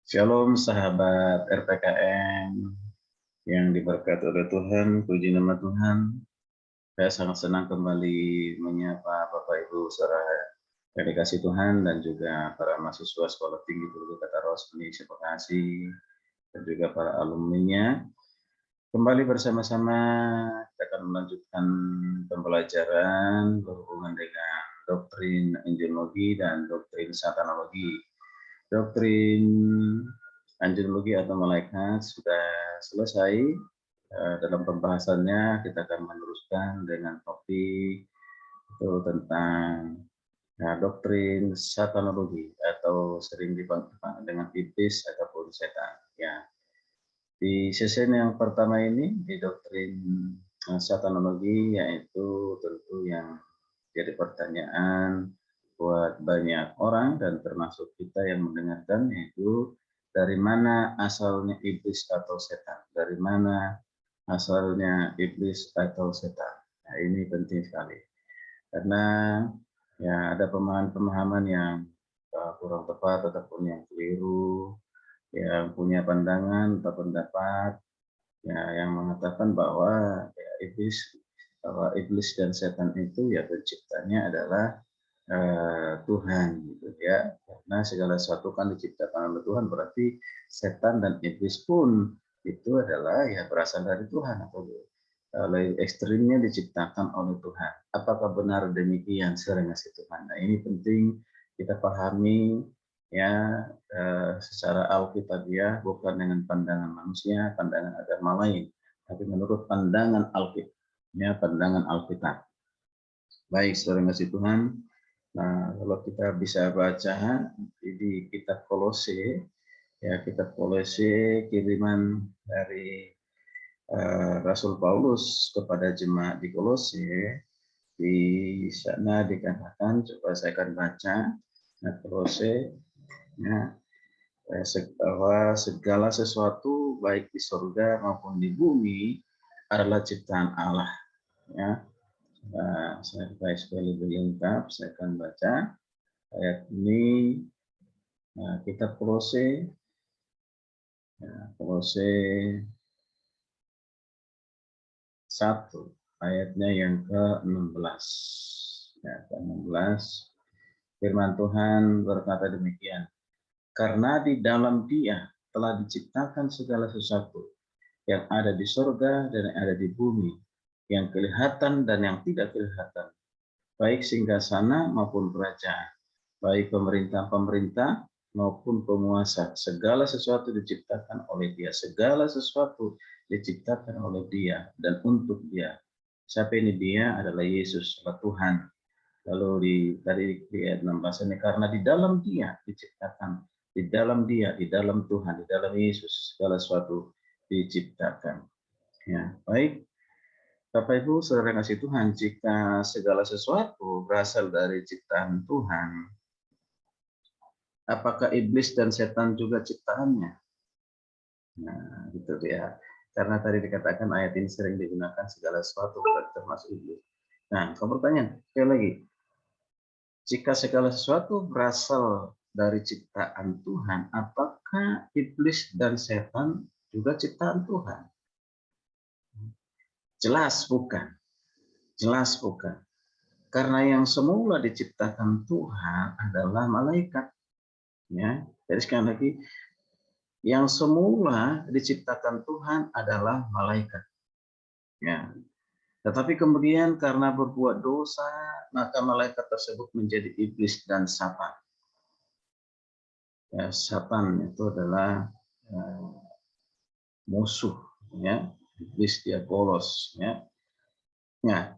Shalom sahabat RPKM yang diberkati oleh Tuhan, puji nama Tuhan. Saya sangat senang kembali menyapa Bapak Ibu saudara yang dikasih Tuhan dan juga para mahasiswa Sekolah Tinggi Teologi Kata Roh Indonesia Bekasi dan juga para alumninya. Kembali bersama-sama kita akan melanjutkan pembelajaran berhubungan dengan doktrin angelologi dan doktrin satanologi. Doktrin angelologi atau malaikat sudah selesai. Dalam pembahasannya kita akan meneruskan dengan topik itu tentang doktrin satanologi atau sering dipanggil dengan iblis ataupun setan. Ya, di sesi yang pertama ini di doktrin satanologi, yaitu tentu yang jadi pertanyaan buat banyak orang dan termasuk kita yang mendengarkan, yaitu dari mana asalnya iblis atau setan? Dari mana asalnya iblis atau setan? Nah, ini penting sekali karena ya ada pemahaman-pemahaman yang kurang tepat ataupun yang keliru, yang punya pandangan atau pendapat ya yang mengatakan bahwa ya, iblis dan setan itu ya penciptanya adalah Tuhan gitu ya, karena segala sesuatu kan diciptakan oleh Tuhan, berarti setan dan iblis pun itu adalah ya berasal dari Tuhan atau ekstrimnya diciptakan oleh Tuhan. Apakah benar demikian? Sering ngasih Tuhan. Nah, ini penting kita pahami ya secara alkitabiah, bukan dengan pandangan manusia, pandangan agama lain, tapi menurut pandangan Alkitab, ya pandangan Alkitab. Baik, saudara ngasih Tuhan. Nah, kalau kita bisa baca di kitab Kolose, ya kitab Kolose kiriman dari Rasul Paulus kepada jemaat di Kolose, di sana dikatakan, coba saya akan baca, nah Kolose, ya, bahwa segala sesuatu baik di surga maupun di bumi adalah ciptaan Allah. Ya, saya supaya lebih lengkap, saya akan baca ayat ini. Nah, kitab Kolose, ya, Kolose 1 ayatnya yang ke-16. Ya, ke-16 firman Tuhan berkata demikian. Karena di dalam Dia telah diciptakan segala sesuatu yang ada di surga dan yang ada di bumi, yang kelihatan dan yang tidak kelihatan, baik singgasana maupun kerajaan, baik pemerintah-pemerintah maupun penguasa. Segala sesuatu diciptakan oleh Dia. Segala sesuatu diciptakan oleh Dia dan untuk Dia. Siapa ini Dia? Adalah Yesus, adalah Tuhan. Lalu di ayat 16 ini, karena di dalam Dia diciptakan, di dalam Dia, di dalam Tuhan, di dalam Yesus segala sesuatu diciptakan. Ya, baik. Bapak Ibu saudara kasih Tuhan, jika segala sesuatu berasal dari ciptaan Tuhan, apakah iblis dan setan juga ciptaannya? Nah, gitu ya. Karena tadi dikatakan ayat ini sering digunakan segala sesuatu termasuk iblis. Nah, kalau pertanyaan, sekali lagi, jika segala sesuatu berasal dari ciptaan Tuhan, apakah iblis dan setan juga ciptaan Tuhan? Jelas bukan. Jelas bukan. Karena yang semula diciptakan Tuhan adalah malaikat. Ya, jadi sekali lagi, yang semula diciptakan Tuhan adalah malaikat. Ya, tetapi kemudian karena berbuat dosa, maka malaikat tersebut menjadi iblis dan Satan. Ya, Satan itu adalah musuh, ya, iblis diabolos. Ya. Nah,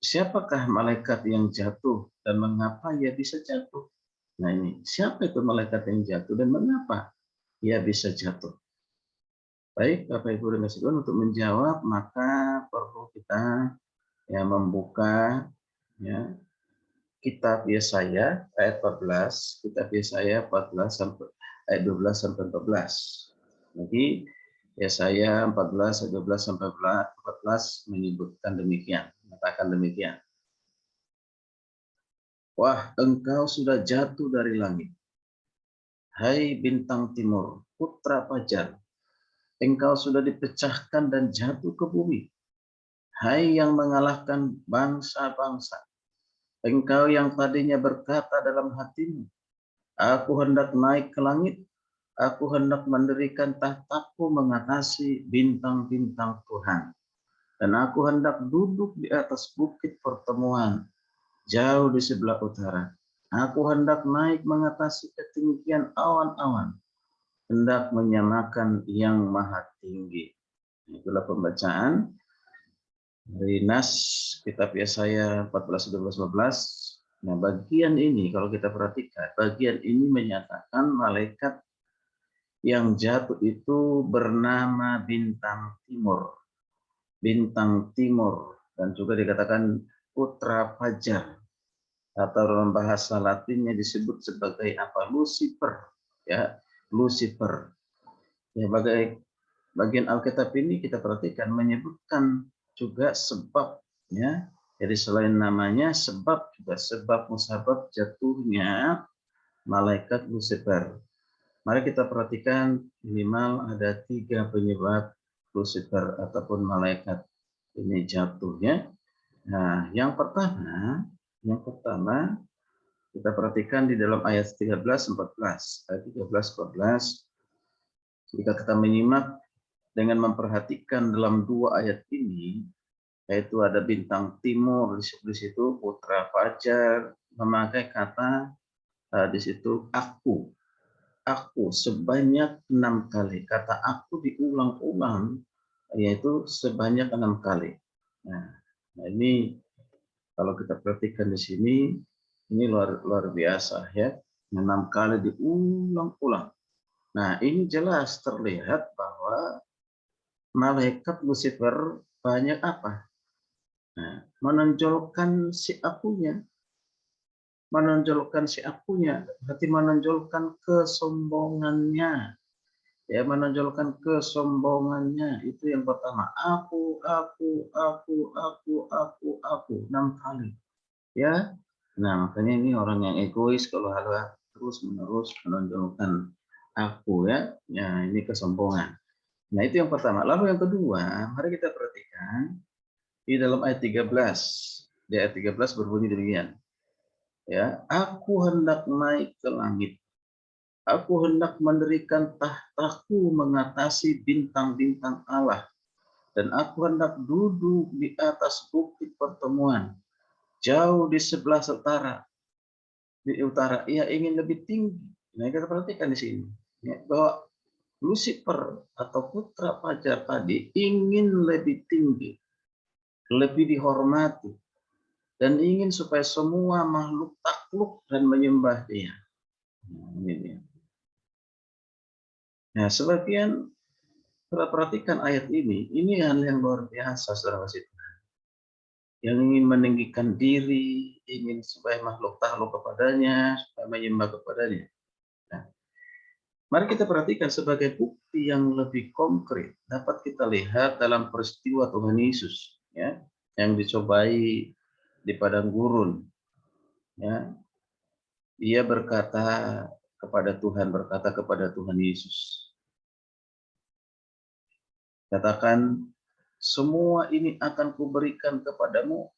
siapakah malaikat yang jatuh dan mengapa ia bisa jatuh? Nah ini, siapa itu malaikat yang jatuh dan mengapa ia bisa jatuh? Baik, Bapak Ibu dan Saudara, untuk menjawab maka perlu kita ya membuka ya kitab Yesaya ayat 14, kitab Yesaya 14 sampai ayat 12 sampai 14. Jadi Yesaya 14 ayat 12 sampai 14 menyebutkan demikian, mengatakan demikian. Wah, engkau sudah jatuh dari langit, Hai bintang timur, putra fajar, engkau sudah dipecahkan dan jatuh ke bumi. Hai yang mengalahkan bangsa-bangsa, engkau yang tadinya berkata dalam hatimu, aku hendak naik ke langit, aku hendak mendirikan tahtaku mengatasi bintang-bintang Tuhan. Dan aku hendak duduk di atas bukit pertemuan, jauh di sebelah utara. Aku hendak naik mengatasi ketinggian awan-awan, hendak menyamakan yang maha tinggi. Itulah pembacaan dari Nas kitab Yesaya 14, 12, 15. Nah, bagian ini kalau kita perhatikan, bagian ini menyatakan malaikat yang jatuh itu bernama bintang timur. Bintang timur, dan juga dikatakan putra fajar, atau dalam bahasa Latinnya disebut sebagai apa? Lucifer, ya, Lucifer. Ya, bagian Alkitab ini kita perhatikan menyebutkan juga sebab, ya. Jadi selain namanya sebab, juga sebab musabab jatuhnya malaikat Lucifer. Mari kita perhatikan minimal ada 3 penyebab Lucifer ataupun malaikat ini jatuhnya. Nah, yang pertama kita perhatikan di dalam ayat 13, 14. Ayat 13, 14, jika kita menyimak dengan memperhatikan dalam 2 ayat ini, yaitu ada bintang timur di situ, putra fajar, memakai kata di situ aku. Aku sebanyak 6 kali. Kata aku diulang-ulang, yaitu sebanyak 6 kali. Nah, ini kalau kita perhatikan di sini, ini luar biasa ya. 6 kali diulang-ulang. Nah, ini jelas terlihat bahwa malaikat Lucifer banyak apa? Nah, menonjolkan si akunya. Menonjolkan si akunya, berarti menonjolkan kesombongannya. Ya, menonjolkan kesombongannya. Itu yang pertama. Aku. 6 kali. Ya. Nah, makanya ini orang yang egois kalau ada terus-menerus menonjolkan aku, ya. Ya, ini kesombongan. Nah, itu yang pertama. Lalu yang kedua, mari kita perhatikan di dalam ayat 13. Di ayat 13 berbunyi demikian. Ya, aku hendak naik ke langit. Aku hendak mendirikan tahtaku mengatasi bintang-bintang Allah. Dan aku hendak duduk di atas bukit pertemuan, jauh di sebelah utara. Ia ingin lebih tinggi. Nah, kita perhatikan di sini. Ya, bahwa Lucifer atau putra fajar tadi ingin lebih tinggi, lebih dihormati, dan ingin supaya semua makhluk takluk dan menyembah dia. Nah, ini dia. Nah, sebagian kita perhatikan ayat ini hal yang luar biasa, saudara kasih Tuhan. Yang ingin meninggikan diri, ingin supaya makhluk takluk kepadanya, supaya menyembah kepadanya. Nah, mari kita perhatikan sebagai bukti yang lebih konkret dapat kita lihat dalam peristiwa Tuhan Yesus, ya, yang dicobai di padang gurun. Ya, ia berkata kepada Tuhan Yesus, katakan, semua ini akan kuberikan kepadamu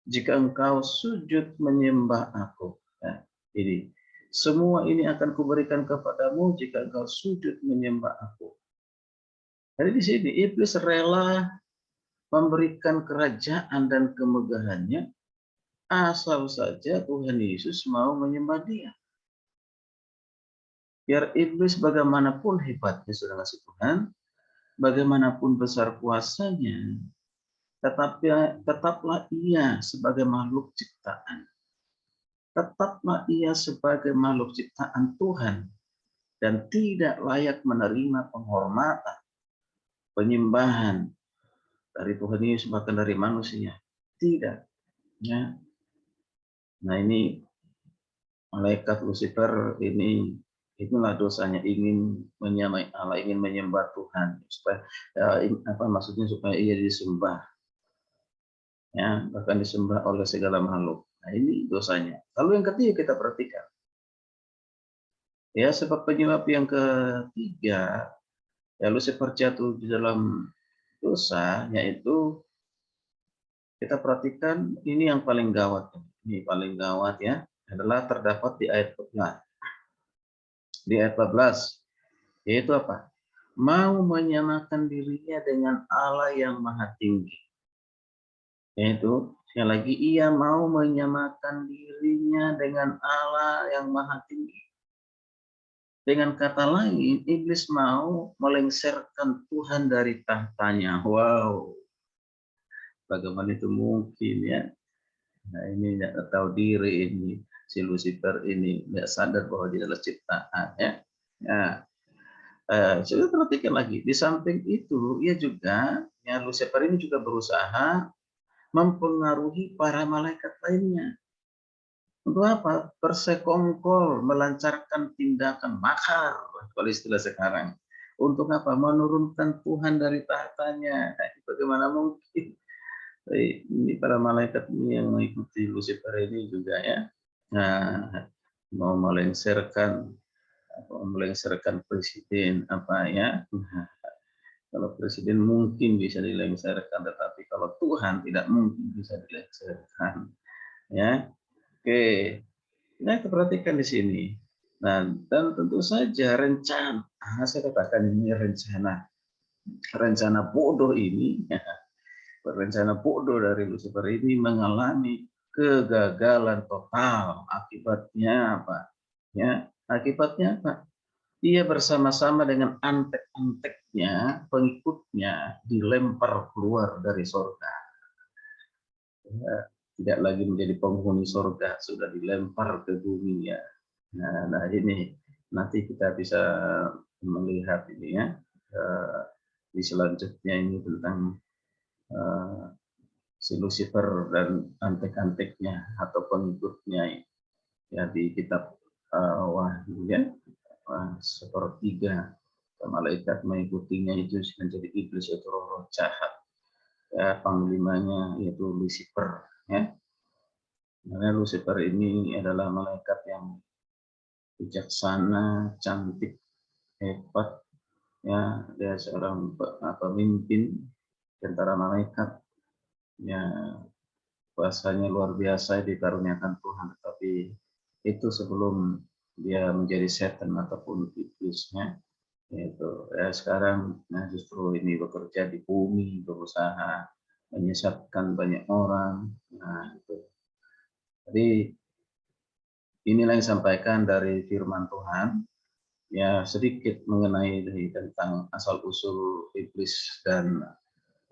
jika engkau sujud menyembah aku. Nah, ini semua ini akan kuberikan kepadamu jika engkau sujud menyembah aku. Jadi di sini iblis rela memberikan kerajaan dan kemegahannya asal saja Tuhan Yesus mau menyembah dia. Biar iblis bagaimanapun hebatnya, saudara kasih Tuhan, bagaimanapun besar kuasanya, tetaplah ia sebagai makhluk ciptaan. Tetaplah ia sebagai makhluk ciptaan Tuhan dan tidak layak menerima penghormatan, penyembahan dari Tuhan Yesus bahkan dari manusia. Tidak. Ya. Nah, ini malaikat Lucifer ini itulah dosanya, ingin menyamai Allah, ingin menyembah Tuhan supaya maksudnya supaya ia disembah, ya, bahkan disembah oleh segala makhluk. Nah, ini dosanya. Lalu yang ketiga kita perhatikan, Ya, sebab penyebab yang ketiga, ya Lucifer jatuh di dalam dosa, yaitu kita perhatikan ini yang paling gawat. Ini paling gawat ya, adalah terdapat di ayat 14. Di ayat 14, yaitu apa? Mau menyamakan dirinya dengan Allah yang maha tinggi. Yaitu, sekali lagi, ia mau menyamakan dirinya dengan Allah yang maha tinggi. Dengan kata lain, iblis mau melengsarkan Tuhan dari tahtanya. Wow, bagaimana itu mungkin ya? Nah, ini tidak tahu diri ini, si Lucifer ini tidak sadar bahwa dia adalah ciptaan ya. Nah, coba perhatikan lagi. Di samping itu, ia juga, ya Lucifer ini juga berusaha mempengaruhi para malaikat lainnya. Untuk apa? Bersekongkol, melancarkan tindakan makar, kalau istilah sekarang. Untuk apa? Menurunkan Tuhan dari tahtanya. Bagaimana mungkin? Ini para malaikat ini yang mengikuti Lucifer ini juga ya. Nah, mau melengsarkan presiden apa ya. Nah, kalau presiden mungkin bisa dilengsarkan, tetapi kalau Tuhan tidak mungkin bisa dilengsarkan. Ya, oke. Nah, kita perhatikan di sini. Nah, dan tentu saja rencana, saya katakan ini rencana bodoh ini, rencana bodoh dari Lucifer ini mengalami kegagalan total. Akibatnya apa? Ya, akibatnya apa? Dia bersama-sama dengan antek-anteknya, pengikutnya, dilempar keluar dari surga. Ya, tidak lagi menjadi penghuni surga, sudah dilempar ke bumi ya. Nah ini nanti kita bisa melihat ini ya di selanjutnya ini tentang si Lucifer dan antek-anteknya atau pengikutnya ya di kitab Wahyu ya, sepertiga malaikat mengikutinya itu menjadi iblis atau roh jahat ya, panglimanya yaitu Lucifer ya. Karena Lucifer ini adalah malaikat yang bijaksana, cantik, hebat ya, dia seorang pemimpin tentara malaikat ya, bahasanya luar biasa dikaruniakan Tuhan, tetapi itu sebelum dia menjadi setan ataupun iblisnya, yaitu ya sekarang nah justru ini bekerja di bumi, berusaha menyesatkan banyak orang. Nah itu jadi inilah yang disampaikan dari firman Tuhan ya, sedikit mengenai tentang asal usul iblis dan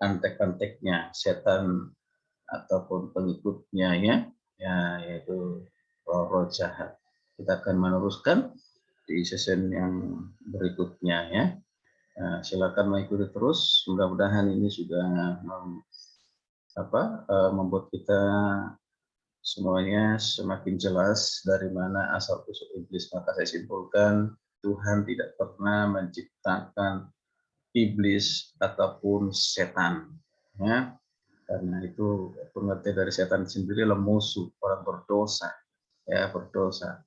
antek-anteknya setan ataupun pengikutnya ya, ya yaitu roh-roh jahat. Kita akan meneruskan di season yang berikutnya ya. Nah, silakan mengikuti terus. Mudah-mudahan ini sudah membuat kita semuanya semakin jelas dari mana asal usul iblis. Maka saya simpulkan Tuhan tidak pernah menciptakan iblis ataupun setan ya. Karena itu pengertian dari setan sendiri adalah musuh, orang berdosa ya, berdosa.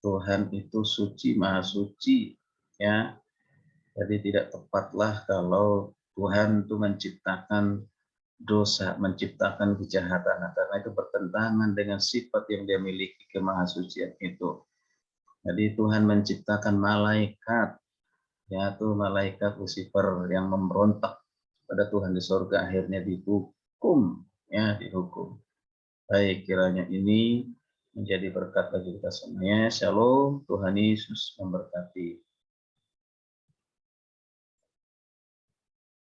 Tuhan itu suci, maha suci ya. Jadi tidak tepatlah kalau Tuhan itu menciptakan dosa, menciptakan kejahatan, karena itu bertentangan dengan sifat yang dia miliki, kemahasucian itu. Jadi Tuhan menciptakan malaikat, yaitu malaikat Lucifer yang memberontak pada Tuhan di surga, akhirnya dihukum, ya dihukum. Baik, kiranya ini menjadi berkat bagi kita semuanya. Shalom, Tuhan Yesus memberkati.